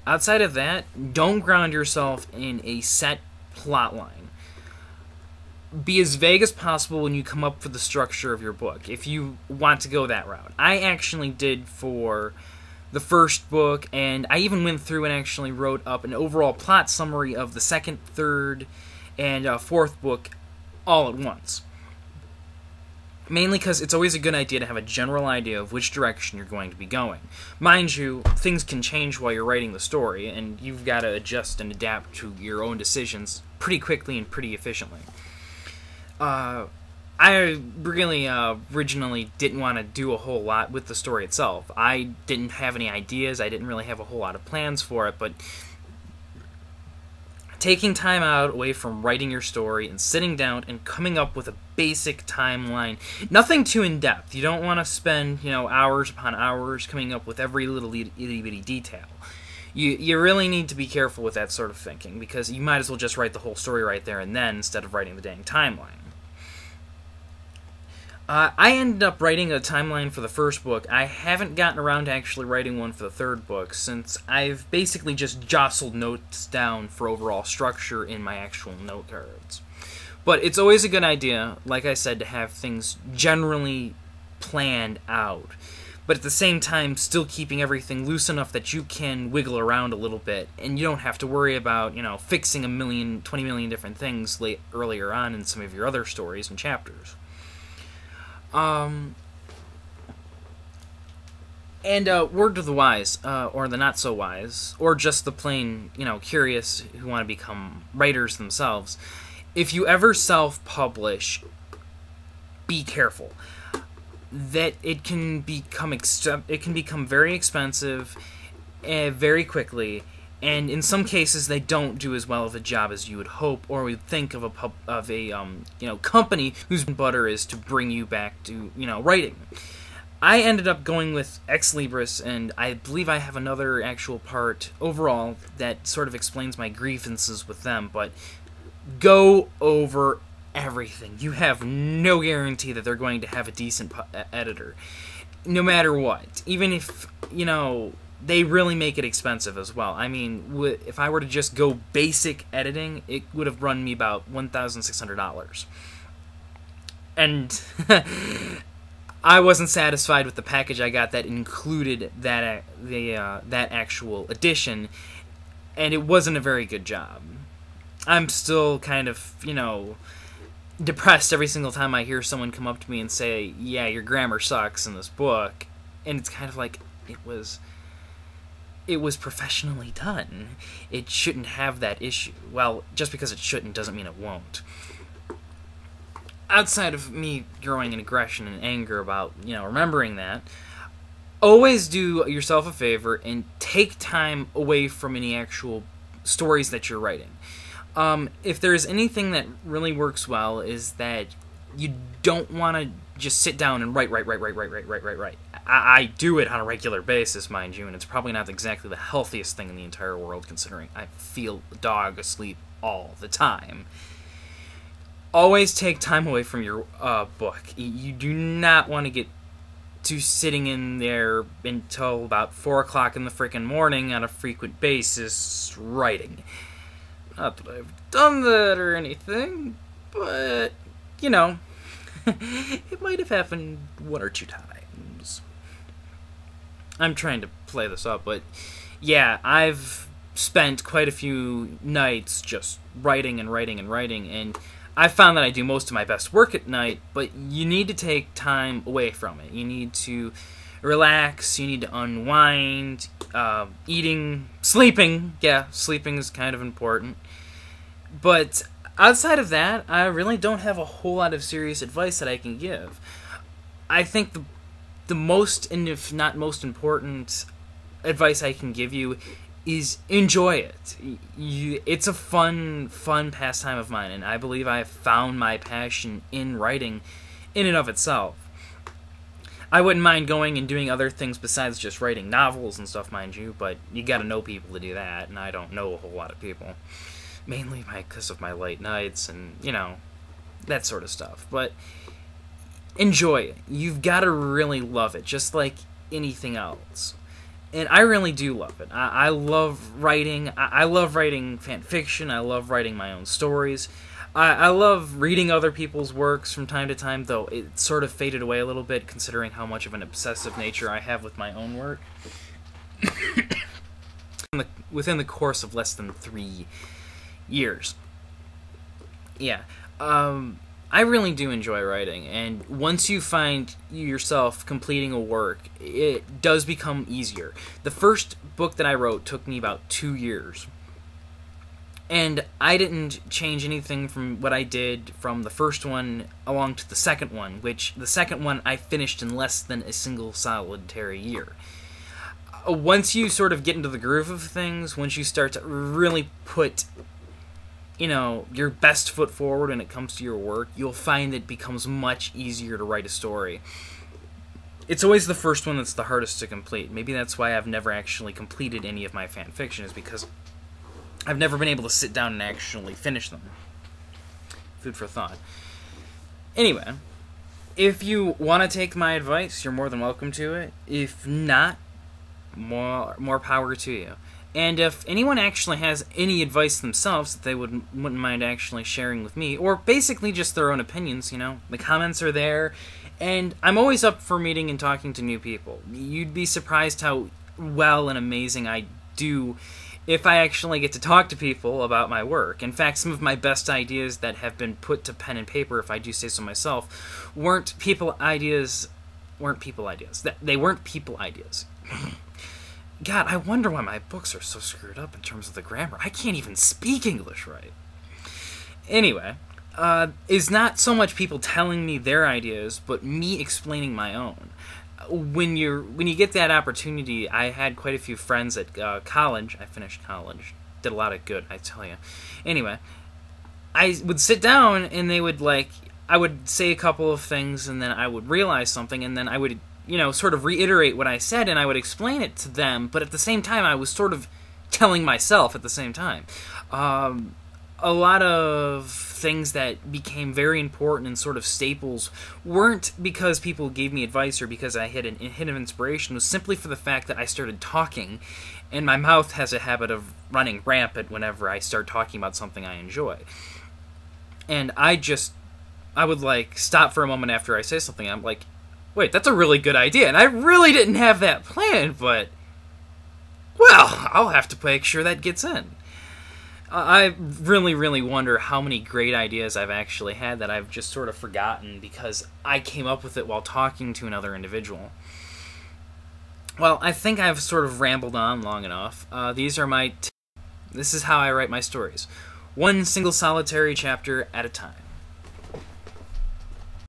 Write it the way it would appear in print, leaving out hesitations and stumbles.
Outside of that, don't ground yourself in a set plot line. Be as vague as possible when you come up with the structure of your book, if you want to go that route. I actually did for the first book, and I even went through and actually wrote up an overall plot summary of the second, third, and fourth book all at once. Mainly because it's always a good idea to have a general idea of which direction you're going to be going. Mind you, things can change while you're writing the story, and you've got to adjust and adapt to your own decisions pretty quickly and pretty efficiently. I really originally didn't want to do a whole lot with the story itself. I didn't have any ideas, I didn't really have a whole lot of plans for it, but taking time out away from writing your story and sitting down and coming up with a basic timeline, nothing too in-depth. You don't want to spend, hours upon hours coming up with every little itty-bitty detail. You really need to be careful with that sort of thinking, because you might as well just write the whole story right there and then instead of writing the dang timeline. I ended up writing a timeline for the first book. I haven't gotten around to actually writing one for the third book, since I've basically just jostled notes down for overall structure in my actual note cards. But it's always a good idea, like I said, to have things generally planned out, but at the same time still keeping everything loose enough that you can wiggle around a little bit, and you don't have to worry about, fixing 20 million different things earlier on in some of your other stories and chapters. Word to the wise, or the not-so-wise, or just the plain, curious who want to become writers themselves, if you ever self-publish, be careful. That it can become very expensive very quickly, and in some cases they don't do as well of a job as you would hope or would think of a company whose butter is to bring you back to writing. I ended up going with Ex Libris, and I believe I have another actual part overall that sort of explains my grievances with them, but go over everything. You have no guarantee that they're going to have a decent editor, no matter what. Even if, they really make it expensive as well. I mean, if I were to just go basic editing, it would have run me about $1,600. And I wasn't satisfied with the package I got that included that actual edition, and it wasn't a very good job. I'm still kind of, depressed every single time I hear someone come up to me and say, yeah, your grammar sucks in this book. And it's kind of like, it was professionally done. It shouldn't have that issue. Well, just because it shouldn't doesn't mean it won't. Outside of me growing in aggression and anger about, remembering that, always do yourself a favor and take time away from any actual stories that you're writing. If there's anything that really works well is that you don't want to just sit down and write. I do it on a regular basis, mind you, and it's probably not exactly the healthiest thing in the entire world, considering I feel a dog asleep all the time. Always take time away from your book. You do not want to get to sitting in there until about 4 o'clock in the frickin' morning on a frequent basis writing. Not that I've done that or anything, but, it might have happened 1 or 2 times. I'm trying to play this up, but yeah, I've spent quite a few nights just writing, and I found that I do most of my best work at night, but you need to take time away from it. You need to relax, you need to unwind, eating, sleeping. Yeah, sleeping is kind of important. But outside of that, I really don't have a whole lot of serious advice that I can give. I think the most, and if not most important, advice I can give you is enjoy it. It's a fun pastime of mine, and I believe I have found my passion in writing in and of itself. I wouldn't mind going and doing other things besides just writing novels and stuff, mind you, but you gotta know people to do that, and I don't know a whole lot of people. Mainly because of my late nights and, that sort of stuff. But enjoy it. You've got to really love it, just like anything else. And I really do love it. I love writing. I love writing fan fiction. I love writing my own stories. I love reading other people's works from time to time, though it sort of faded away a little bit considering how much of an obsessive nature I have with my own work. Within the course of less than 3 years. Yeah. I really do enjoy writing, and once you find yourself completing a work, it does become easier. The first book that I wrote took me about 2 years. And I didn't change anything from what I did from the first one along to the second one, which the second one I finished in less than a single solitary year. Once you sort of get into the groove of things, once you start to really put, your best foot forward when it comes to your work, you'll find it becomes much easier to write a story. It's always the first one that's the hardest to complete. Maybe that's why I've never actually completed any of my fan fiction, is because I've never been able to sit down and actually finish them. Food for thought. Anyway, if you want to take my advice, you're more than welcome to it. If not, more power to you. And if anyone actually has any advice themselves that they wouldn't mind actually sharing with me, or basically just their own opinions, the comments are there, and I'm always up for meeting and talking to new people. You'd be surprised how well and amazing I do if I actually get to talk to people about my work. In fact, some of my best ideas that have been put to pen and paper, if I do say so myself, weren't people ideas. They weren't people ideas. God, I wonder why my books are so screwed up in terms of the grammar. I can't even speak English right. Anyway, it's not so much people telling me their ideas, but me explaining my own. When you get that opportunity, I had quite a few friends at college. I finished college. Did a lot of good, I tell you. Anyway, I would sit down and they would I would say a couple of things and then I would realize something and then I would, sort of reiterate what I said and I would explain it to them, but at the same time I was sort of telling myself at the same time. A lot of things that became very important and sort of staples weren't because people gave me advice or because I had a hit of inspiration. It was simply for the fact that I started talking, and my mouth has a habit of running rampant whenever I start talking about something I enjoy. And I would stop for a moment after I say something. I'm like, wait, that's a really good idea, and I really didn't have that planned, but well, I'll have to make sure that gets in. I really, really wonder how many great ideas I've actually had that I've just sort of forgotten because I came up with it while talking to another individual. Well, I think I've sort of rambled on long enough. This is how I write my stories. One single solitary chapter at a time.